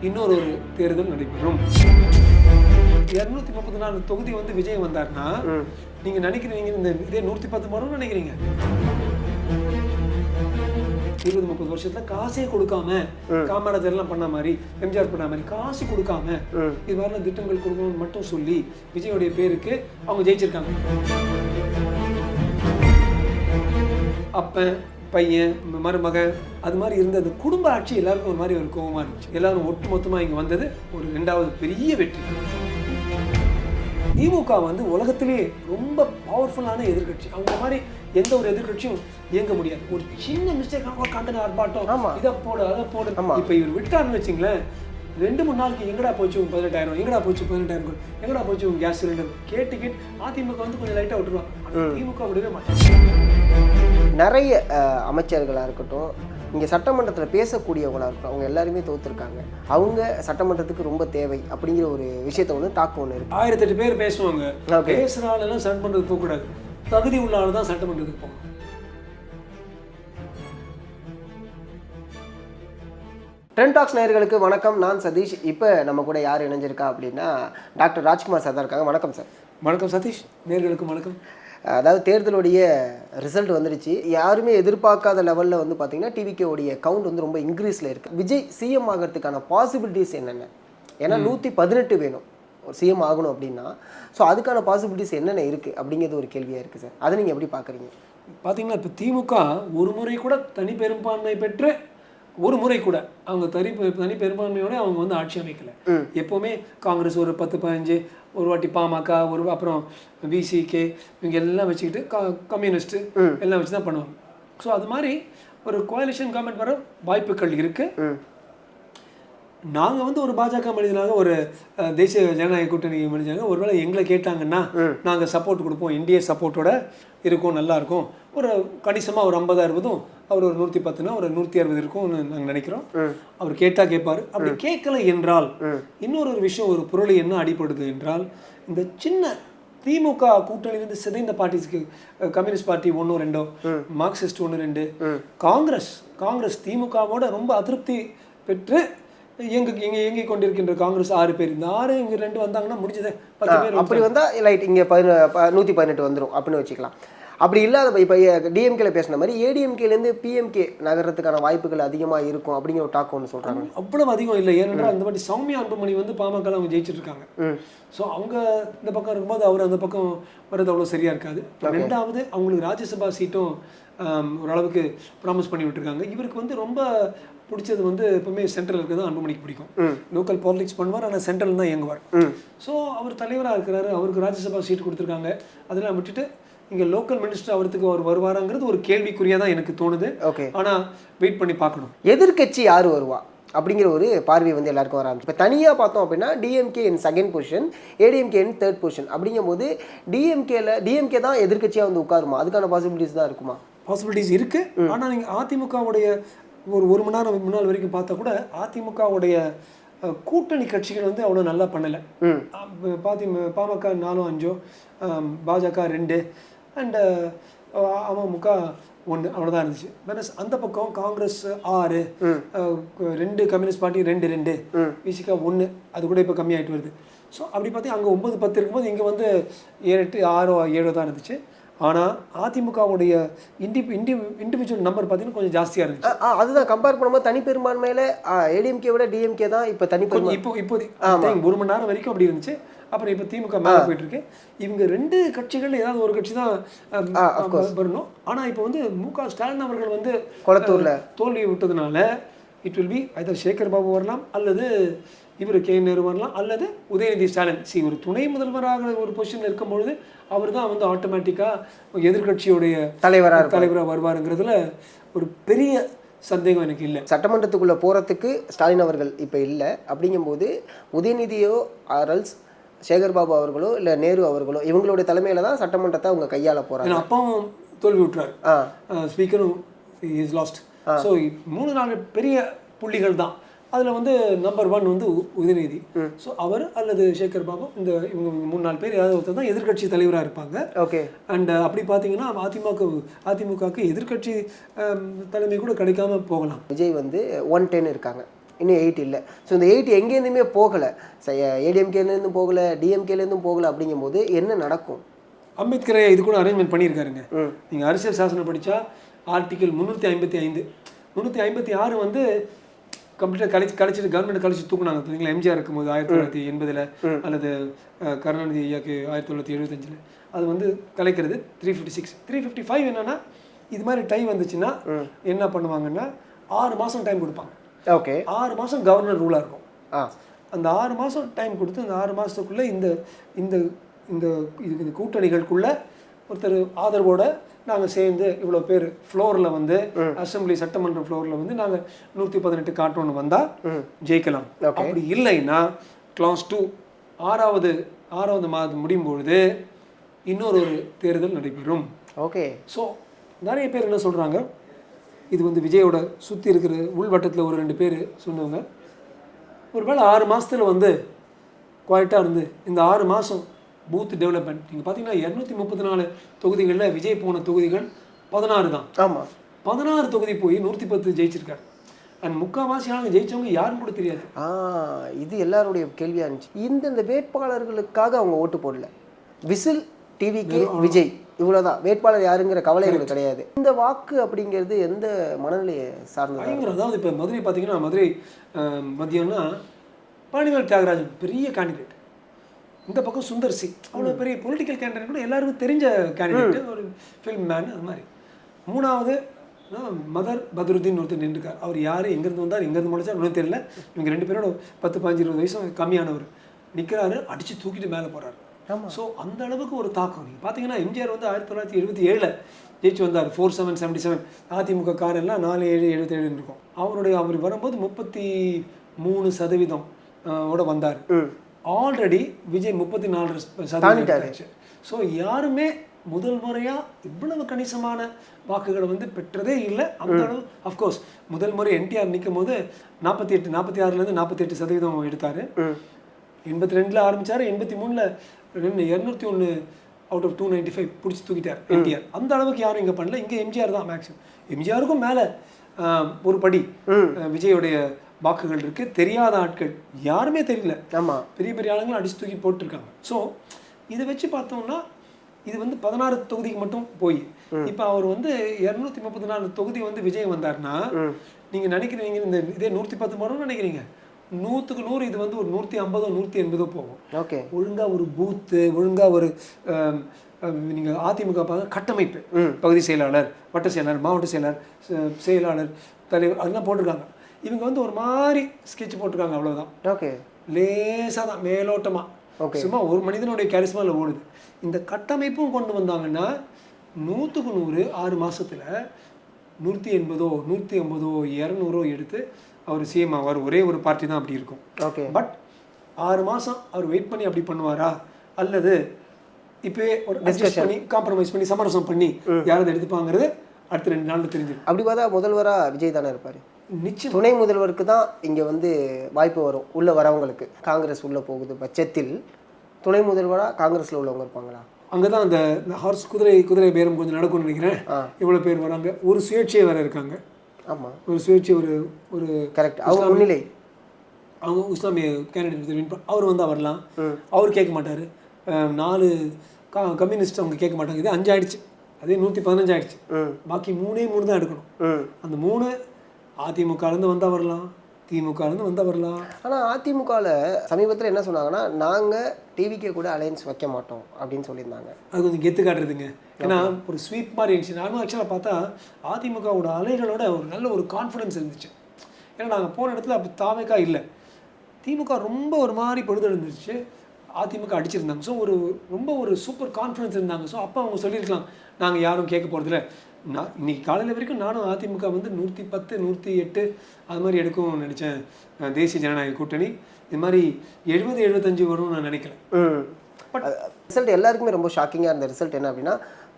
இன்னொரு தேர்தல் நடைபெறும். 234 தொகுதி வந்து விஜய் வந்தாருன்னா நீங்க நினைக்கிறீங்க இந்த இதே 110 வரும் நினைக்கிறீங்க? 20-30 வருஷத்துல காசே கொடுக்காம காமராஜர் எல்லாம் பண்ண மாதிரி, எம்ஜிஆர் பண்ண மாதிரி காசு கொடுக்காம இது மாதிரிலாம் திட்டங்கள் கொடுக்கணும்னு மட்டும் சொல்லி விஜயோடைய பேருக்கு அவங்க ஜெயிச்சிருக்காங்க. அப்பன் பையன் மருமகன் அது மாதிரி இருந்த அந்த குடும்ப ஆட்சி எல்லாருக்கும் ஒரு மாதிரி ஒரு கோபமா இருந்துச்சு. எல்லாரும் ஒட்டுமொத்தமா இங்க வந்தது ஒரு 2வது பெரிய வெற்றி. திமுக வந்து உலகத்திலே ரொம்ப பவர்ஃபுல்லான எதிர்கட்சி. அவங்க மாதிரி எந்த ஒரு எதிர்கட்சியும் இயங்க முடியாது. ஒரு சின்ன மிஸ்டேக் கண்டன ஆர்ப்பாட்டம், இதை போடு அதை போடு. இப்ப இவர் விட்டாருன்னு வச்சுங்களேன், 2-3 நாளைக்கு எங்கடா போச்சு 18,000, எங்கடா போச்சு 18,000, எங்கடா போச்சு கேஸ் சிலிண்டர் கேட்டு அதிமுக வந்து கொஞ்சம் லைட்டா விட்டுருவாங்க. திமுக விடவே மாட்டாங்க. நிறைய அமைச்சர்களாக இருக்கட்டும், இங்கே சட்டமன்றத்தில் பேசக்கூடியவங்களாக இருக்கட்டும், அவங்க எல்லாருமே தோற்றுருக்காங்க. அவங்க சட்டமன்றத்துக்கு ரொம்ப தேவை அப்படிங்கிற ஒரு விஷயத்த வந்து டாக்கு ஒன்று இருக்குது. 1008 பேர் பேசுவாங்க. பேசுகிற ஆளெல்லாம் சட்டமன்றத்துக்கு போகக்கூடாது. தகுதி உள்ள ஆள் தான் சட்டமன்றத்துக்கு போகணும். ட்ரெண்ட் டாக்ஸ் நேயர்களுக்கு வணக்கம். நான் சதீஷ். இப்போ நம்ம கூட யார் இணைஞ்சிருக்கா அப்படின்னா டாக்டர் ராஜ்குமார் சார் தான் இருக்காங்க. வணக்கம் சார். வணக்கம் சதீஷ். நேயர்களுக்கு வணக்கம். அதாவது தேர்தலுடைய ரிசல்ட் வந்துடுச்சு. யாருமே எதிர்பார்க்காத லெவலில் வந்து பார்த்தீங்கன்னா டிவிகேவுடைய கவுண்ட் வந்து ரொம்ப இன்க்ரீஸில் இருக்குது. விஜய் சிஎம் ஆகிறதுக்கான பாசிபிலிட்டிஸ் என்னென்ன? ஏன்னா 118 வேணும் ஒரு சிஎம் ஆகணும் அப்படின்னா. ஸோ அதுக்கான பாசிபிலிட்டிஸ் என்னென்ன இருக்குது அப்படிங்கிறது ஒரு கேள்வியாக இருக்குது சார். அதை நீங்கள் எப்படி பார்க்குறீங்க? பார்த்தீங்கன்னா இப்போ திமுக ஒரு முறை கூட தனி பெரும்பான்மை பெற்று ஒரு முறை கூட அவங்க தனி பெரும்பான்மையோட அவங்க வந்து ஆட்சி அமைக்கல. எப்போவுமே காங்கிரஸ் ஒரு 10-15, ஒரு வாட்டி பாமக, ஒரு அப்புறம் விசிகே, இவங்க எல்லாம் வச்சுக்கிட்டு கம்யூனிஸ்ட்டு எல்லாம் வச்சு தான் பண்ணுவாங்க. ஸோ அது மாதிரி ஒரு கோalition கவர்மெண்ட் வர வாய்ப்புகள் இருக்குது. நாங்கள் வந்து ஒரு பாஜக மனிதனாக, ஒரு தேசிய ஜனநாயக கூட்டணி மனிதனாக ஒருவேளை எங்களை கேட்டாங்கன்னா நாங்கள் சப்போர்ட் கொடுப்போம். இந்திய சப்போர்ட்டோட இருக்கும், நல்லாயிருக்கும். ஒரு கணிசமாக ஒரு 50-60, அவர் ஒரு 110னா ஒரு 160 இருக்கும்னு நாங்கள் நினைக்கிறோம். அவர் கேட்டால் கேட்பார். அப்படி கேட்கல என்றால் இன்னொரு விஷயம், ஒரு பொருளை என்ன அடிப்படுது என்றால், இந்த சின்ன திமுக கூட்டணியிலிருந்து சிதைந்த பார்ட்டிஸ்க்கு கம்யூனிஸ்ட் பார்ட்டி 1-2, மார்க்சிஸ்ட் 1-2, காங்கிரஸ் திமுகவோட ரொம்ப அதிருப்தி பெற்று இயங்கிக் கொண்டிருக்கின்ற காங்கிரஸ் 6 பேர். இந்த 6 இங்கே 2 வந்தாங்கன்னா முடிஞ்சதே 10 பேர். அப்படி வந்தால் லைட் இங்கே 118 வந்துடும் அப்படின்னு வச்சுக்கலாம். அப்படி இல்லாத இப்போ டிஎம்கேல பேசின மாதிரி ஏடிஎம்கேலேருந்து பிஎம்கே நகரத்துக்கான வாய்ப்புகள் அதிகமாக இருக்கும் அப்படிங்கிற ஒரு டாக் ஒன்று சொல்கிறாங்க. அவ்வளவு அதிகம் இல்லை. ஏனென்றால் அந்த மாதிரி சௌமியா அன்புமணி வந்து பாமக அவங்க ஜெயிச்சுட்டு இருக்காங்க. ஸோ அவங்க இந்த பக்கம் இருக்கும்போது அவர் அந்த பக்கம் வர்றது அவ்வளோ சரியாக இருக்காது. 2வது அவங்களுக்கு ராஜ்யசபா சீட்டும் ஓரளவுக்கு ப்ராமிஸ் பண்ணி விட்டுருக்காங்க. இவருக்கு வந்து ரொம்ப பிடிச்சது வந்து எப்பவுமே சென்ட்ரல் இருக்கிறது தான் அன்புமணிக்கு பிடிக்கும். லோக்கல் பாலிடிக்ஸ் பண்ணுவார், ஆனால் சென்ட்ரல் தான் இயங்குவார். ஸோ அவர் தலைவராக இருக்கிறாரு, அவருக்கு ராஜ்யசபா சீட் கொடுத்துருக்காங்க. அதெல்லாம் விட்டுட்டு இங்கே லோக்கல் மினிஸ்டர் அவருக்கு அவர் வருவாராங்கிறது ஒரு கேள்விக்குறியாக தான் எனக்கு தோணுது. ஆனால் வெயிட் பண்ணி பார்க்கணும். எதிர்கட்சி யார் வருவா அப்படிங்கிற ஒரு பார்வை வந்து எல்லாருக்கும் வராது. இப்போ தனியாக பார்த்தோம் அப்படின்னா டிஎம்கே இன் 2nd பொசிஷன், ஏடிஎம்கே இன் 3rd பொசிஷன். அப்படிங்கும்போது டிஎம்கே தான் எதிர்கட்சியாக வந்து உட்காருமா? அதுக்கான பாசிபிலிட்டிஸ் தான் இருக்குமா? பாசிபிலிட்டிஸ் இருக்குது. ஆனால் நீங்கள் அதிமுகவுடைய ஒரு மணி நேரம் முன்னாள் வரைக்கும் பார்த்தா கூட அதிமுகவுடைய கூட்டணி கட்சிகள் வந்து அவ்வளோ நல்லா பண்ணலை. பாமக 4-5, பாஜக 2 அண்டு அமமுக 1 அவ்வளோதான் இருந்துச்சு. வேணஸ் அந்த பக்கம் காங்கிரஸ் 6, 2 கம்யூனிஸ்ட் பார்ட்டி 2, விசிகா 1, அது கூட இப்போ கம்மியாகிட்டு வருது. ஸோ அப்படி பார்த்தீங்க அங்கே 9-10 இருக்கும்போது இங்கே வந்து 7-8, 6-7 தான் இருந்துச்சு. ஆனால் அதிமுகவுடைய இண்டிவிஜுவல் நம்பர் பார்த்தீங்கன்னா கொஞ்சம் ஜாஸ்தியாக இருந்துச்சு. அதுதான் கம்பேர் பண்ணும்போது தனி பெரும்பான்மையில் ஏடிஎம்கே விட டிஎம்கே தான் இப்போ தனி பெரும்பான்மை. இப்போதைக்கு 1 மணி நேரம் வரைக்கும் அப்படி இருந்துச்சு. அப்புறம் இப்போ திமுக மேலே போயிட்டு இருக்கு. இவங்க 2 கட்சிகள் ஏதாவது ஒரு கட்சி தான் வரணும். ஆனால் இப்போ வந்து மு.க. ஸ்டாலின் அவர்கள் வந்து கொளத்தூரில் தோல்வி விட்டதுனால it will be either Sekar Babu வரலாம், அல்லது இவர் கே நேரு வரலாம், அல்லது உதயநிதி ஸ்டாலின். ஒரு துணை முதல்வராக ஒரு பொசிஷனில் இருக்கும்பொழுது அவர் தான் வந்து ஆட்டோமேட்டிக்காக எதிர்கட்சியுடைய தலைவராக வருவாருங்கிறதுல ஒரு பெரிய சந்தேகம் எனக்கு இல்லை. சட்டமன்றத்துக்குள்ளே போகிறதுக்கு ஸ்டாலின் அவர்கள் இப்போ இல்லை. அப்படிங்கும்போது உதயநிதியோ ஆர்எல்ஸ் சேகர் பாபு அவர்களோ இல்லை நேரு அவர்களோ இவங்களுடைய தலைமையில் தான் சட்டமன்றத்தை அவங்க கையாள போகிறாங்க. அப்பாவும் தோல்வி விட்டுறாரு, ஸ்பீக்கரும் இஸ் லாஸ்ட். ஸோ 3-4 பெரிய புள்ளிகள் தான். அதில் வந்து நம்பர் 1 வந்து உதயநிதி. ஸோ அவர் அல்லது சேகர் பாபு, இவங்க 3-4 பேர் ஏதாவது ஒருத்தர் தான் எதிர்கட்சி தலைவராக இருப்பாங்க. ஓகே. அண்ட் அப்படி பார்த்தீங்கன்னா அதிமுகவுக்கு எதிர்கட்சி தலைமை கூட கிடைக்காம போகலாம். விஜய் வந்து 110 இருக்காங்க. இன்னும் 8 இல்லை. ஸோ இந்த 8 எங்கேருந்துமே போகலை, ஏடிஎம்கேலேருந்தும் போகலை, டிஎம்கேலேருந்தும் போகலை. அப்படிங்கும்போது என்ன நடக்கும்? அம்பேத்கரை இது கூட அரேஞ்ச்மெண்ட் பண்ணியிருக்காருங்க. நீங்கள் அரசியல் சாசனம் படித்தா ஆர்டிகல் 355 356 வந்து கம்ப்ளீட்டாக கழிச்சிட்டு கவர்மெண்ட் கழிச்சு தூக்குனாங்க. பார்த்தீங்களா, எம்ஜிஆர் இருக்கும்போது 1980 அல்லது கருணாநிதி ஐயாக்கு 1975. அது வந்து கலைக்கிறது 356. 355 என்னன்னா, இது மாதிரி டைம் வந்துச்சுன்னா என்ன பண்ணுவாங்கன்னா 6 மாதம் டைம் கொடுப்பாங்க. ஓகே, 6 மாதம் கவர்னர் ரூலாக இருக்கும். அந்த 6 மாதம் டைம் கொடுத்து அந்த 6 மாதத்துக்குள்ளே இந்த இந்த இந்த இது கூட்டணிகளுக்குள்ளே ஒருத்தர் ஆதரவோட நாங்கள் சேர்ந்து இவ்வளோ பேர் ஃப்ளோரில் வந்து அசம்பிளி சட்டமன்ற ஃப்ளோரில் வந்து நாங்கள் 118 காட்டோன்னு வந்தால் ஜெயிக்கலாம். அப்படி இல்லைன்னா கிளாஸ் 2 ஆறாவது மாதம் முடியும் பொழுது இன்னொரு தேர்தல் நடைபெறும். ஓகே. ஸோ நிறைய பேர் என்ன சொல்கிறாங்க, இது வந்து விஜயோட சுற்றி இருக்கிற உள்வட்டத்தில் ஒரு 2 பேர் சொன்னவங்க, ஒருவேளை 6 மாதத்தில் வந்து குவாய்ட்டாக இருந்து இந்த 6 மாதம் பூத் டெவலப்மெண்ட் நீங்கள் பார்த்தீங்கன்னா 234 தொகுதிகளில் விஜய் போன தொகுதிகள் 16 தான். ஆமாம், 16 தொகுதி போய் 110 ஜெயிச்சிருக்காரு. அண்ட் முக்கால்வாசி ஆளுங்க ஜெயிச்சவங்க யாரும் கூட தெரியாது. இது எல்லாருடைய கேள்வியாக இருந்துச்சு. இந்த வேட்பாளர்களுக்காக அவங்க ஓட்டு போடல, விசில் டிவிக்கு விஜய் இவ்வளோதான், வேட்பாளர் யாருங்கிற கவலை எங்களுக்கு கிடையாது. இந்த வாக்கு அப்படிங்கிறது எந்த மனநிலையை சார்ந்தது? அதாவது இப்போ மதுரை பார்த்தீங்கன்னா, மதுரை மதியம்னா பழனிவேல் தியாகராஜன் பெரிய கேண்டிடேட், இந்த பக்கம் சுந்தர் சி அவ்வளோ பெரிய பொலிட்டிக்கல் கேண்டிடேட் கூட எல்லாருக்கும் தெரிஞ்ச கேண்டிடேட், ஒரு ஃபில்ம் மேன். அது மாதிரி 3வது மதர் பத்ருதீன் ஒருத்தர் நின்றுக்கார். அவர் யார், எங்கேருந்து வந்தார், எங்கேருந்து முடிச்சார் ஒன்றும் தெரியல. இவங்க 2 பேரோட 10, 15, 20 வயசு கம்மியானவர் நிற்கிறாரு, அடித்து தூக்கிட்டு மேலே போகிறாரு. ஸோ அந்த அளவுக்கு ஒரு தாக்கம். நீங்கள் பார்த்தீங்கன்னா எம்ஜிஆர் வந்து 1977 ஜெயிச்சு வந்தார், 4777. அதிமுக காரெல்லாம் 4777 இருக்கும். அவர் வரும்போது 33% ஓட வந்தார். ஆல்ரெடி விஜய் 34%. ஸோ யாருமே முதல் முறையாக இவ்வளவு கணிசமான வாக்குகளை வந்து பெற்றதே இல்லை. அந்த அளவு அஃப்கோர்ஸ் முதல் முறை என்டிஆர் நிற்கும் போது 46 48% எடுத்தார். 82 ஆரம்பித்தார், 83 201 அவுட் ஆஃப் 295 பிடிச்சி தூக்கிட்டார் என்டிஆர். அந்த அளவுக்கு யாரும் இங்கே பண்ணல. இங்கே எம்ஜிஆர் தான் மேக்ஸிமம். எம்ஜிஆருக்கும் மேலே ஒரு படி விஜயோடைய வாக்குகள் இருக்கு. தெரியாத ஆட்கள் யாருமே தெரியல. ஆமாம், பெரிய பெரிய ஆளுங்களும் அடிச்சு தூக்கி போட்டிருக்காங்க. ஸோ இதை வச்சு பார்த்தோம்னா இது வந்து 16 தொகுதிக்கு மட்டும் போய் இப்போ அவர் வந்து 234 தொகுதி வந்து விஜய் வந்தார்னா நீங்கள் நினைக்கிறீங்க இந்த இதே 110 வரும்னு நினைக்கிறீங்க. 100க்கு 100 இது வந்து ஒரு 150 180 போகும். ஓகே, ஒழுங்காக ஒரு பூத்து, ஒழுங்காக ஒரு நீங்கள் அதிமுக கட்டமைப்பு, பகுதி செயலாளர், வட்ட செயலாளர், மாவட்ட செயலாளர், தலைவர் அதெல்லாம் போட்டிருக்காங்க. இவங்க வந்து ஒரு மாதிரி ஸ்கெட்ச் போட்டிருக்காங்க, அவ்வளோதான். ஓகே, லேசாக தான் மேலோட்டமாக. ஓகே, சும்மா ஒரு மனிதனுடைய கேரிஸ்மாவில் ஓடுது. இந்த கட்டமைப்பும் கொண்டு வந்தாங்கன்னா 100க்கு 100 6 மாதத்தில் 180 150 200 எடுத்து அவர் சிஎம் ஆவார். ஒரே ஒரு பார்ட்டி தான் அப்படி இருக்கும். ஓகே, பட் 6 மாதம் அவர் வெயிட் பண்ணி அப்படி பண்ணுவாரா, அல்லது இப்போயே ஒரு டிஸ்கஸ் பண்ணி காம்ப்ரமைஸ் பண்ணி சமரசம் பண்ணி யாராவது எடுத்துப்பாங்கிறது அடுத்த 2 நாளில் தெரிஞ்சிடும். அப்படி பார்த்தா முதல்வராக விஜய் தானே இருப்பார். நிச்சயம் துணை முதல்வருக்கு தான் இங்கே வந்து வாய்ப்பு வரும். உள்ளே வரவங்களுக்கு காங்கிரஸ் உள்ளே போகுது பட்சத்தில் துணை முதல்வராக காங்கிரஸில் உள்ளவங்க இருப்பாங்களா? அங்கே தான் அந்த ஹார்ஸ் குதிரை பேரம் கொஞ்சம் நடக்கும்னு நினைக்கிறேன். இவ்வளோ பேர் வராங்க. ஒரு சுயேட்சையை வேறு இருக்காங்க. ஆமாம், ஒரு சுயேட்சை ஒரு கரெக்ட். அவங்க முன்னிலை, அவங்க இஸ்லாமிய கேண்டிடேட் அவர் வந்தால் வரலாம். அவர் கேட்க மாட்டார். 4 கம்யூனிஸ்ட் அவங்க கேட்க மாட்டாங்க. இது 5 ஆயிடுச்சு, அதே 115 ஆயிடுச்சு. பாக்கி 3 தான் எடுக்கணும். அந்த 3 அதிமுகலேருந்து வந்தால் வரலாம், திமுகலேருந்து வந்தால் வரலாம். ஆனால் அதிமுகவில் சமீபத்தில் என்ன சொன்னாங்கன்னா, நாங்கள் டிவிக்கே கூட அலையன்ஸ் வைக்க மாட்டோம் அப்படின்னு சொல்லியிருந்தாங்க. அது கொஞ்சம் கெத்து காட்டுறதுங்க. ஏன்னா ஒரு ஸ்வீப் மாதிரி இருந்துச்சு. நானும் ஆக்சுவலாக பார்த்தா அதிமுகவோட அலைகளோட ஒரு நல்ல ஒரு கான்ஃபிடன்ஸ் இருந்துச்சு. ஏன்னா நாங்கள் போன இடத்துல அப்படி தாவேக்கா இல்லை, திமுக ரொம்ப ஒரு மாதிரி பொழுது இருந்துச்சு, அதிமுக அடிச்சிருந்தாங்க. ஸோ ரொம்ப ஒரு சூப்பர் கான்ஃபிடன்ஸ் இருந்தாங்க. ஸோ அப்போ அவங்க சொல்லியிருக்கலாம், நாங்கள் யாரும் கேட்க போகிறதில்ல. நான் இன்னைக்கு காலையில் வரைக்கும் நானும் அதிமுக வந்து 110 108 அது மாதிரி எடுக்கும்னு நினச்சேன். தேசிய ஜனநாயக கூட்டணி இது மாதிரி 70 75 வரும்னு நான் நினைக்கல. பட் ரிசல்ட் எல்லாருக்குமே ரொம்ப ஷாக்கிங்காக இருந்த ரிசல்ட் என்ன அப்படின்னா,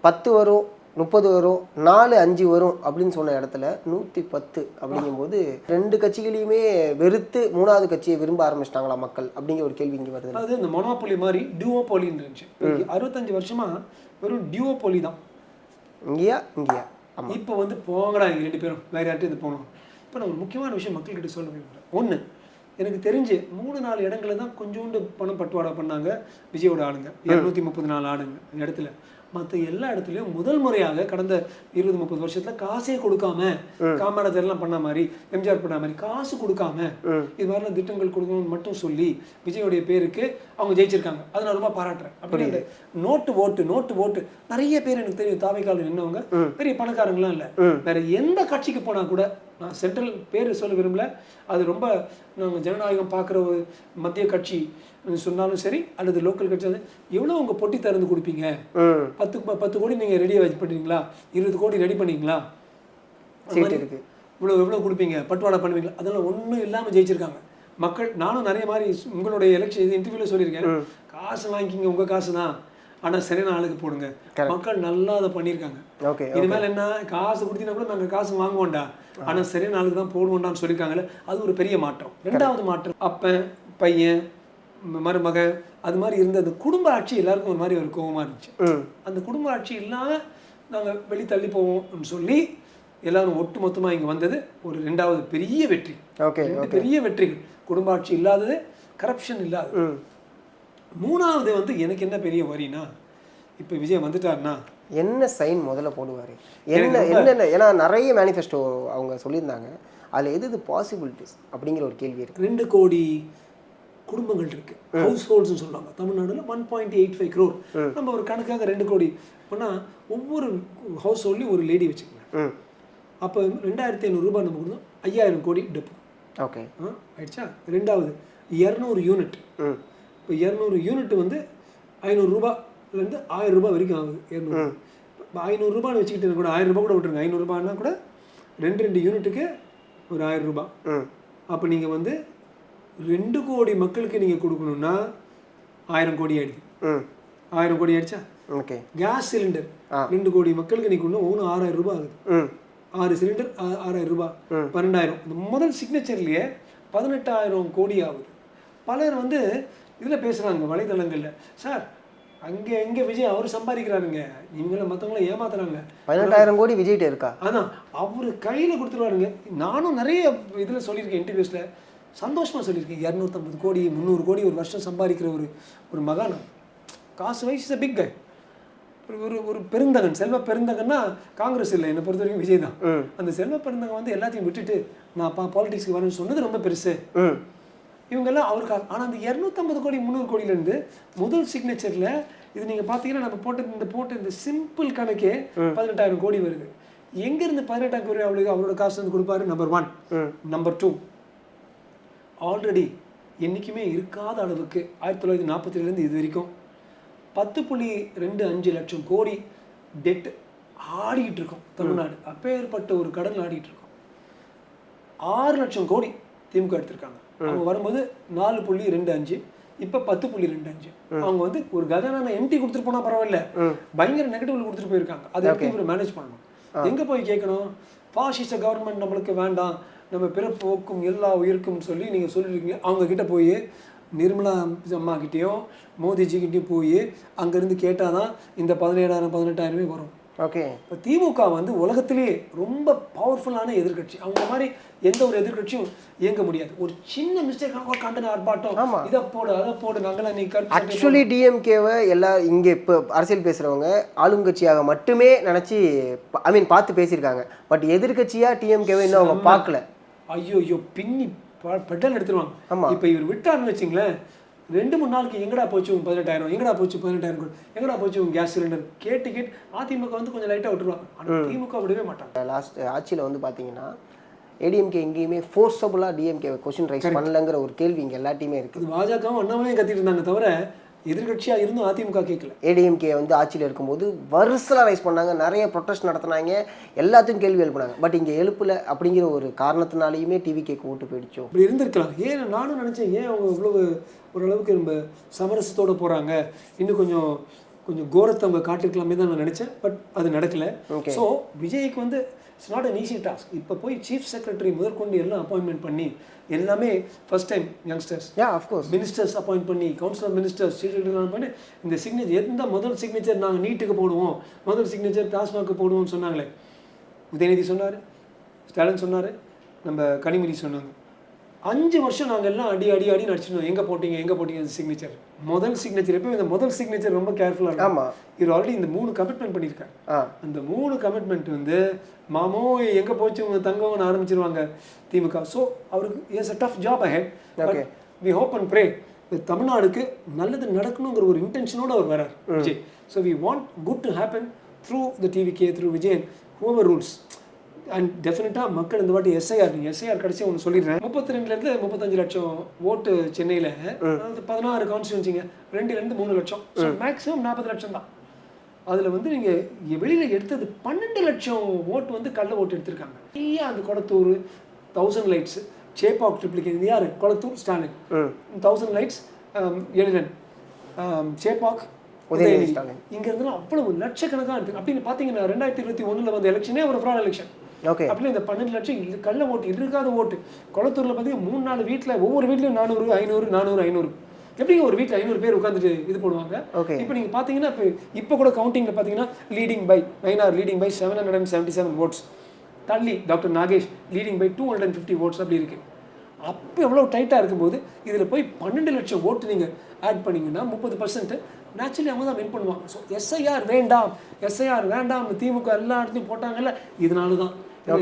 10 வரும், 30 வரும், 4 5 வரும் அப்படின்னு சொன்ன இடத்துல 110 அப்படிங்கும்போது 2 கட்சிகளையுமே வெறுத்து 3வது கட்சியை விரும்ப ஆரம்பிச்சிட்டாங்களா மக்கள் அப்படிங்கிற ஒரு கேள்வி இங்கே வருது. அது இந்த மொனோபோலி மாதிரி டியூவோபோலின்னு இருந்துச்சு. 65 வருஷமாக வெறும் டியூவோபோலி தான். இங்கேயா இப்போ வந்து போங்கடா இங்கே 2 பேரும் வேறு யார்கிட்ட இது போகணும். இப்போ நான் ஒரு முக்கியமான விஷயம் மக்கள்கிட்ட சொல்ல விரும்புகிறேன். ஒன்று எனக்கு தெரிஞ்சு 3-4 இடங்களை தான் கொஞ்சோண்டு பணம் பட்டுவாடா பண்ணாங்க விஜயோட ஆளுங்க. 234 ஆளுங்க இடத்துல. மற்ற எல்லா இடத்துலையும் முதல் முறையாக கடந்த 20-30 வருஷத்துல காசே கொடுக்காம, காமராஜர்லாம் பண்ண மாதிரி, எம்ஜிஆர் பண்ண மாதிரி காசு கொடுக்காம இது மாதிரிலாம் திட்டங்கள் கொடுக்கணும்னு மட்டும் சொல்லி விஜயோடைய பேருக்கு அவங்க ஜெயிச்சிருக்காங்க. அதை நான் ரொம்ப பாராட்டுறேன். அப்படி நோட்டு ஓட்டு நிறைய பேர் எனக்கு தெரியும். தாவைக்கால நின்னவங்க பெரிய பணக்காரங்களாம் இல்லை. வேற எந்த கட்சிக்கு போனா கூட, நான் சென்ட்ரல் பேர் சொல்ல விரும்பல, அது ரொம்ப நாங்கள் ஜனநாயகம் பார்க்குற ஒரு மத்திய கட்சி சொன்னாலும் சரி, அல்லது லோக்கல் கட்சி, எவ்வளோ உங்கள் பொட்டி திறந்து கொடுப்பீங்க? 10 கோடி நீங்கள் ரெடியாக வச்சு பண்ணுறீங்களா? 20 கோடி ரெடி பண்ணீங்களா? எவ்வளோ கொடுப்பீங்க? பட்டுவாடா பண்ணுவீங்களா? அதெல்லாம் ஒன்றும் இல்லாமல் ஜெயிச்சிருக்காங்க மக்கள். நானும் நிறைய மாதிரி உங்களுடைய எலெக்ஷன் இன்டர்வியூவில் சொல்லியிருக்கேன், காசு வாங்கிக்கிங்க, உங்கள் காசு தான், ஆனால் சரியான ஆளுக்கு போடுங்க. மக்கள் நல்லா அதை பண்ணியிருக்காங்க. இனிமேல் என்ன, காசு கொடுத்தீங்கன்னா கூட நாங்கள் காசு வாங்குவோண்டா, ஆனால் சரியான ஆளுக்கு தான் போடுவோண்டான்னு சொல்லியிருக்காங்களே, அது ஒரு பெரிய மாற்றம். 2வது மாற்றம், அப்பன் பையன் மருமக அது மாதிரி இருந்த அந்த குடும்ப ஆட்சி எல்லாருக்கும் ஒரு மாதிரி ஒரு கோபமாக இருந்துச்சு. அந்த குடும்ப ஆட்சி இல்லாமல் நாங்கள் வெளி தள்ளி போவோம்னு சொல்லி எல்லாரும் ஒட்டு மொத்தமாக இங்கே வந்தது ஒரு 2வது பெரிய வெற்றி. பெரிய வெற்றிகள், குடும்ப ஆட்சி இல்லாதது, கரப்ஷன் இல்லாதது. 3வது வந்து எனக்கு என்ன பெரிய வரினா, இப்போ விஜய் வந்துட்டாருன்னா என்ன சைன் முதல்ல போடுவார்? என்னென்ன, ஏன்னா நிறைய மேனிஃபெஸ்டோ அவங்க சொல்லியிருந்தாங்க, அதில் எது பாசிபிலிட்டிஸ் அப்படிங்கிற ஒரு கேள்வி இருக்குது. 2 கோடி குடும்பங்கள் இருக்கு, ஹவுஸ் ஹோல்ட்ஸ்னு சொல்லுவாங்க தமிழ்நாடுல. 1.85 crore. நம்ம ஒரு கணக்காக 2 கோடி பண்ணால் ஒவ்வொரு ஹவுஸ் ஹோல்ட்லையும் ஒரு லேடி வச்சுக்கோங்க. அப்போ 2500 ரூபாய் நம்ம கொடுத்தோம், 5000 கோடி டெப்பு. ஆயிடுச்சா? 2வது 200 யூனிட். இப்போ 200 யூனிட் வந்து 500 ரூபாயிலேருந்து 1000 ரூபாய் வரைக்கும் ஆகுது. 200 500 ரூபான்னு வச்சுக்கிட்டு கூட 1000 ரூபாய் கூட விட்டுருங்க. 500 ரூபாய்னா கூட 2 யூனிட்டுக்கு ஒரு 1000 ரூபாய். அப்போ நீங்கள் வந்து 2 கோடி மக்களுக்கு நீங்கள் கொடுக்கணும்னா 1000 கோடி ஆயிடுது. 1000 கோடி ஆயிடுச்சா? கேஸ் சிலிண்டர் 2 கோடி மக்களுக்கு நீங்கள் கொடுக்கணும், ஒன்று 6000 ரூபாய் ஆகுது. 6 சிலிண்டர் 6000 ரூபாய், 12000. இந்த முதல் சிக்னேச்சர்லேயே 18000 கோடி ஆகுது. பலர் வந்து இதில் பேசுகிறாங்க வலைதளங்களில், சார் அங்கே எங்கே விஜய் அவர் சம்பாதிக்கிறாருங்க, நீங்கள மற்றவங்கள ஏமாத்துறாங்க. 18000 கோடி விஜய்கிட்ட இருக்கா? அதான் அவர் கையில் கொடுத்துருவாருங்க. நானும் நிறைய இதில் சொல்லியிருக்கேன், இன்டர்வியூஸில் சந்தோஷமாக சொல்லியிருக்கேன். 250 கோடி 300 கோடி ஒரு வருஷம் சம்பாதிக்கிற ஒரு மகான், காசு வைஸ் பிக் கை, ஒரு பெருந்தகன், செல்வ பெருந்தகன்னா காங்கிரஸ் இல்லை, என்னை பொறுத்த வரைக்கும் விஜய் தான். அந்த செல்வ பெருந்தகன் வந்து எல்லாத்தையும் விட்டுட்டு நான் பாலிடிக்ஸ்க்கு வரேன்னு சொன்னது ரொம்ப பெருசு. இவங்கெல்லாம் அவருக்கு. ஆனால் அந்த 250 கோடி 300 கோடியிலேருந்து முதல் சிக்னேச்சரில் இது நீங்கள் பார்த்தீங்கன்னா நம்ம போட்ட இந்த சிம்பிள் கணக்கே 18000 கோடி வருது. எங்கேருந்து 18000 கோடி அவரோட காசு வந்து கொடுப்பாரு? நம்பர் 1. நம்பர் 2, ஆல்ரெடி என்றைக்குமே இருக்காத அளவுக்கு 1947 இது வரைக்கும் 10.25 லட்சம் கோடி டெட் ஆடிக்கிட்டு இருக்கோம் தமிழ்நாடு. அப்பேற்பட்ட ஒரு கடன் ஆடிட்டு இருக்கோம். 6 லட்சம் கோடி திமுக எடுத்திருக்காங்க. அவங்க வரும்போது 4.25, இப்போ 10.25. அவங்க வந்து ஒரு கஜானா எம்டி கொடுத்துட்டு போனா பரவாயில்ல, பயங்கர நெகட்டிவ்ல கொடுத்துட்டு போயிருக்காங்க. அதை எப்படி இவர் மேனேஜ் பண்ணணும்? எங்கே போய் கேட்கணும்? பாசிஸ்ட கவர்மெண்ட் நம்மளுக்கு வேண்டாம், நம்ம பிறப்போக்கும் எல்லா உயிருக்கும் சொல்லி நீங்கள் சொல்லியிருக்கீங்க. அவங்க கிட்ட போய் நிர்மலா அம்மா கிட்டேயும் மோடிஜிக்கிட்டையும் போய் அங்கேருந்து கேட்டால் தான் இந்த 17,000 18,000 வரும். இப்போ திமுக வந்து உலகத்திலேயே ரொம்ப பவர்ஃபுல்லான எதிர்கட்சி. அவங்க மாதிரி எந்த ஒரு எதிர்கட்சியும் இயங்க முடியாது. ஒரு சின்ன மிஸ்டேக் கண்டன ஆர்ப்பாட்டம், இதை போடு அதை போடு, நாங்களாம் நீ ஆக்சுவலி டிஎம்கேவை எல்லா இங்கே இப்போ அரசியல் பேசுகிறவங்க ஆளுங்கட்சியாக மட்டுமே நினச்சி பார்த்து பேசியிருக்காங்க. பட் எதிர்கட்சியாக டிஎம்கேவை இன்னும் அவங்க பார்க்கல. ஐயோ பின்னி பெட்டல் எடுத்துருவாங்க. இப்போ இவர் விட்டாருன்னு வச்சிங்களேன், 2-3 நாளுக்கு எங்கடா போச்சு 18,000, எங்கடா போச்சு 18,000, எங்கடா போச்சு உங்க கேஸ் சிலிண்டர் கேட்டு அதிமுக வந்து கொஞ்சம் லைட்டாக விட்டுருவாங்க. ஆனால் திமுக விடவே மாட்டாங்க. லாஸ்ட் ஆட்சியில் வந்து பார்த்தீங்கன்னா ஏடிஎம்கே எங்கேயுமே ஃபோர்ஸபுளாக டிஎம்கே கொஸ்டின் ரைஸ் பண்ணலங்கிற ஒரு கேள்வி இங்கே எல்லாத்தையுமே இருக்குது. பாஜகவும் அண்ணாமலையும் கத்திட்டு இருந்தாங்க தவிர எதிர்கட்சியாக இருந்தும் அதிமுக கேட்கல. ஏடிஎம்கே வந்து ஆட்சியில் இருக்கும்போது வருஷலாம் ரைஸ் பண்ணாங்க, நிறைய ப்ரொட்டஸ்ட் நடத்தினாங்க, எல்லாத்தையும் கேள்வி எழுப்புனாங்க. பட் இங்கே எழுப்பல அப்படிங்கிற ஒரு காரணத்தினாலேயுமே டிவிகேக்கு ஓட்டு போயிடுச்சோம். இப்படி இருந்திருக்கலாம். ஏன் நானும் நினச்சேன், ஏன் அவங்க இவ்வளவு ஓரளவுக்கு நம்ம சமரசத்தோடு போகிறாங்க, இன்னும் கொஞ்சம் கோரத்தை அவங்க காட்டிருக்கலாமே தான் நான் நினச்சேன். பட் அது நடக்கலை. ஸோ விஜய்க்கு வந்து it's not an easy task. இப்போ போய் சீஃப் செக்ரட்டரி முதற்கொண்டு எல்லாம் அப்பாயின்மெண்ட் பண்ணி எல்லாமே first time youngsters, ministers appoint பண்ணி, கவுன்சிலர் மினிஸ்டர்ஸ், சீஃப் செக்ரட்டரி பண்ணி இந்த சிக்னேச்சர் எந்த முதல் சிக்னேச்சர் நாங்கள் நீட்டுக்கு போடுவோம், முதல் சிக்னேச்சர் டாஸ்மாக்கு போடுவோம்னு சொன்னாங்களே. உதயநிதி சொன்னார், ஸ்டாலின் சொன்னார், நம்ம கனிமொழி சொன்னாங்க. 5 வருஷம் நாங்கள் எல்லாம் அடி நடிச்சிருந்தோம். எங்கே போட்டீங்க சிக்னேச்சர், முதல் சிக்னேச்சர். எப்போ இந்த முதல் சிக்னேச்சர் ரொம்ப கேர்ஃபுல்லாக இருக்கும். ஆமாம், இவர் ஆல்ரெடி இந்த 3 கமிட்மெண்ட் பண்ணியிருக்காரு. அந்த 3 கமிட்மெண்ட் வந்து மாமோ எங்கே போச்சு உங்க தங்கம்னு ஆரம்பிச்சிருவாங்க திமுக. ஸோ அவருக்கு is a tough job ahead. But we hope and pray தமிழ்நாடுக்கு நல்லது நடக்கணுங்கிற ஒரு இன்டென்ஷனோடு அவர் வரார் Vijay. So we want good to happen through the TVK, through Vijayan, whoever rules. And டெஃபினட்டாக மக்கள் இந்த வாட்டி எஸ்ஐஆர் கடைசியாக ஒன்று சொல்லிடுறேன். 32 to 35 லட்சம் ஓட்டு சென்னையில், அதாவது 16 கான்ஸ்டியூன்சிங்க, 2 to 3 லட்சம். ஸோ மேக்ஸிமம் 40 லட்சம் தான். அதில் வந்து நீங்கள் வெளியில் எடுத்தது 12 லட்சம் ஓட்டு வந்து கள்ள ஓட்டு எடுத்திருக்காங்க. நிறையா அந்த கொளத்தூர் 1000 லைட்ஸ், சேப்பாக் ட்ரிப்ளிகேட், இது யார்? கொளத்தூர் ஸ்டாலின். 1000 லைட்ஸ் எழிலன், சேப்பாக் உதயநிதி. இங்கேருந்துலாம் அவ்வளவு லட்சக்கணக்காக இருக்குது. அப்படின்னு பார்த்தீங்கன்னா 2021 வந்த எலெக்ஷனே ஒரு ஃப்ராட் எலெக்ஷன். அப்படின்னா இந்த 12 லட்சம் கள்ள ஓட்டு, இருக்காத ஓட்டு. கொளத்தூரில் பார்த்தீங்கன்னா 3-4 வீட்டில், ஒவ்வொரு வீட்லையும் 400 எப்படிங்க ஒரு வீட்டில் 500 பேர் உட்காந்துட்டு இது போடுவாங்க. இப்போ நீங்கள் பார்த்தீங்கன்னா இப்போ கூட கவுண்டிங்கில் பார்த்தீங்கன்னா leading by Nainar, leading by 777 votes. தள்ளி doctor Nagesh leading by 250 votes அப்படி இருக்குது. அப்போ எவ்வளோ டைட்டாக இருக்கும்போது இதில் போய் 12 லட்சம் ஓட்டு நீங்கள் ஆட் பண்ணிங்கன்னா 30% நேச்சுரலி அவங்க தான் வின் பண்ணுவாங்க. ஸோ எஸ்ஐஆர் வேண்டாம்னு திமுக எல்லா இடத்தையும் போட்டாங்கல்ல, இதனால தான்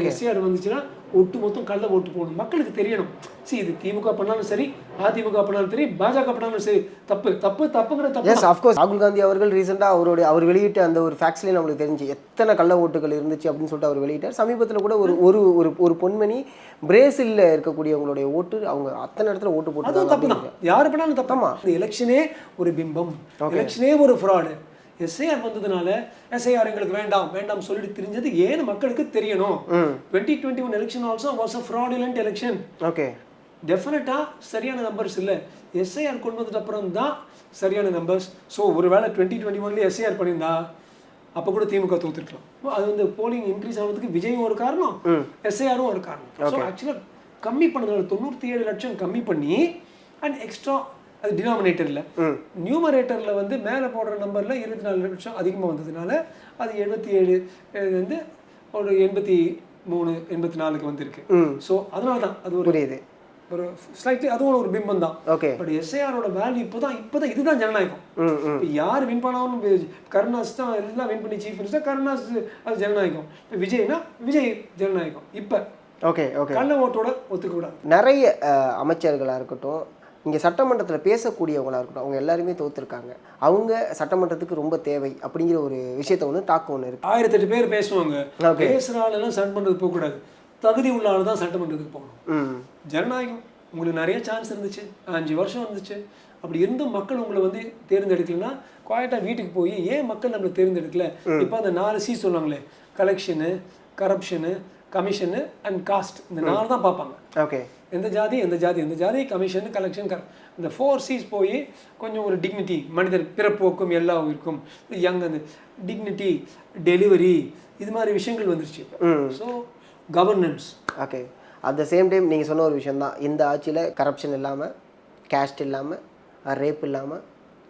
எஸ்ஐஆர் வந்துச்சுன்னா ஒட்டு மொத்தம் கள்ள ஓட்டு போகணும், மக்களுக்கு தெரியணும். இது திமுக பண்ணாலும் சரி, அதிமுக பண்ணாலும் சரி, பாஜக பண்ணாலும் சரி, தப்புங்கிற தப்பு. Yes, of course. ராகுல் காந்தி அவர்கள் ரீசெண்டாக அவர் வெளியிட்ட அந்த ஒரு ஃபேக்ட்ஸ்லேயே நம்மளுக்கு தெரிஞ்சு எத்தனை கள்ள ஓட்டுகள் இருந்துச்சு அப்படின்னு சொல்லிட்டு அவர் வெளியிட்டார். சமீபத்தில் கூட ஒரு பொன்மணி பிரேசிலில் இருக்கக்கூடியவங்களுடைய ஓட்டு, அவங்க அத்தனை இடத்துல ஓட்டு போட்டு தப்பு தான், யார் பண்ணாலும் தப்பாமா. எலெக்ஷனே ஒரு பிம்பம், எலெக்ஷனே ஒரு ஃப்ராடு. எஸ்ஐஆர் வந்ததுனால எஸ்ஐஆர் எங்களுக்கு வேண்டாம் சொல்லிட்டு தெரிஞ்சது ஏன்னு மக்களுக்கு தெரியணும். 2021 election also was a fraudulent election. Okay, டெஃபினட்டாக சரியான நம்பர்ஸ் இல்லை. எஸ்ஐஆர் கொண்டு வந்தது அப்புறம் தான் சரியான நம்பர்ஸ். ஸோ ஒருவேளை 2021 எஸ்ஐஆர் பண்ணியிருந்தா அப்போ கூட திமுக தோத்துருக்கலாம். அது வந்து போலிங் இன்க்ரீஸ் ஆனதுக்கு விஜயும் ஒரு காரணம், எஸ்ஐஆரும் ஒரு காரணம். ஸோ ஆக்சுவலாக கம்மி பண்ணதுனால 97 லட்சம் கம்மி பண்ணி அண்ட் எக்ஸ்ட்ரா அது டினாமினேட்டரில், நியூமரேட்டரில் வந்து மேலே போடுற நம்பரில் 24 லட்சம் அதிகமாக வந்ததுனால அது 77 வந்து ஒரு 83 84 வந்திருக்கு. ஸோ அதனால தான் அது ஒரு ஸ்லைட்லி அதுவும் ஒரு பிம்பம் தான். ஓகே, பட் எஸ்ஐஆரோட வேல்யூ இப்போதான் இதுதான் ஜனநாயகம். இப்போ யார் வின் பண்ணாலும் கருணாஸ் தான் எல்லாம் வின் பண்ணி சீஃப் மினிஸ்டர், கருணாஸ் அது ஜனநாயகம். இப்போ விஜய்னா விஜய் ஜனநாயகம். இப்போ ஓகே கள்ள ஓட்டோட ஒத்துக்கூடாது. நிறைய அமைச்சர்களாக இருக்கட்டும், இங்கே சட்டமன்றத்தில் பேசக்கூடியவங்களாக இருக்கட்டும், அவங்க எல்லாருமே தோற்றுருக்காங்க. அவங்க சட்டமன்றத்துக்கு ரொம்ப தேவை அப்படிங்கிற ஒரு விஷயத்த டாக்கு ஒன்று இருக்குது. 1008 பேர் பேசுவாங்க, பேசுகிற ஆளெல்லாம் சட்டமன்றத்துக்கு போகக்கூடாது, தகுதி உள்ள ஆள் தான் சட்டமன்றத்துக்கு போகணும். ஜனநாயகம் உங்களுக்கு நிறைய சான்ஸ் இருந்துச்சு, 5 வருஷம் இருந்துச்சு. அப்படி இருந்தும் மக்கள் உங்களை வந்து தேர்ந்தெடுக்கலன்னா குவாய்ட்டாக வீட்டுக்கு போய் ஏன் மக்கள் நம்மளை தேர்ந்தெடுக்கல? இப்போ அந்த 4 C சொல்லுவாங்களே, கலெக்ஷனு, கரப்ஷனு, கமிஷனு அண்ட் காஸ்ட், இந்த 4 தான் பார்ப்பாங்க. ஓகே, எந்த ஜாதி, கமிஷன், கலெக்ஷன், இந்த 4 C's போய் கொஞ்சம் ஒரு டிக்னிட்டி, மனிதர் பிறப்போக்கும் எல்லாம் இருக்கும், யங், அந்த டிக்னிட்டி, டெலிவரி, இது மாதிரி விஷயங்கள் வந்துருச்சு. So governance. Okay, at the same time நீங்கள் சொன்ன ஒரு விஷயந்தான், இந்த ஆட்சியில் கரப்ஷன் இல்லாமல், கேஸ்ட் இல்லாமல், ரேப் இல்லாமல்,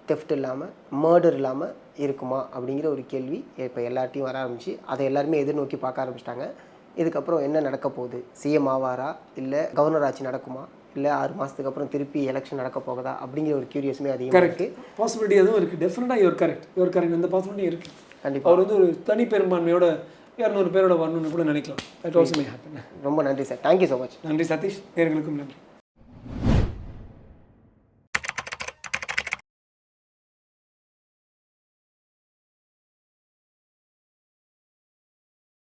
தெஃப்ட் இல்லாமல், மர்டர் இல்லாமல் இருக்குமா அப்படிங்கிற ஒரு கேள்வி இப்போ எல்லார்ட்டையும் வர ஆரம்பிச்சு, அதை எல்லாருமே எதிர்நோக்கி பார்க்க ஆரம்பிச்சிட்டாங்க. இதுக்கப்புறம் என்ன நடக்க போகுது? சிஎம் ஆவாரா, இல்லை கவர்னர் ஆட்சி நடக்குமா, இல்லை 6 மாதத்துக்கு அப்புறம் திருப்பி எலெக்ஷன் நடக்க போகுதா அப்படிங்கிற ஒரு கியூரியஸுமே அதிகமாக இருக்குது. பாசிபிலிட்டி அதுவும் இருக்குது. டெஃபினட்டாக யுவர் கரெக்ட், அந்த பாசிபிலிட்டி இருக்குது. கண்டிப்பாக அவர் வந்து ஒரு தனி பெரும்பான்மையோட 200 பேரோட வரணும்னு கூட நினைக்கலாம். That also may happen. ரொம்ப நன்றி சார், தேங்க்யூ ஸோ மச். நன்றி சதீஷ், நேயர்களுக்கும் நன்றி.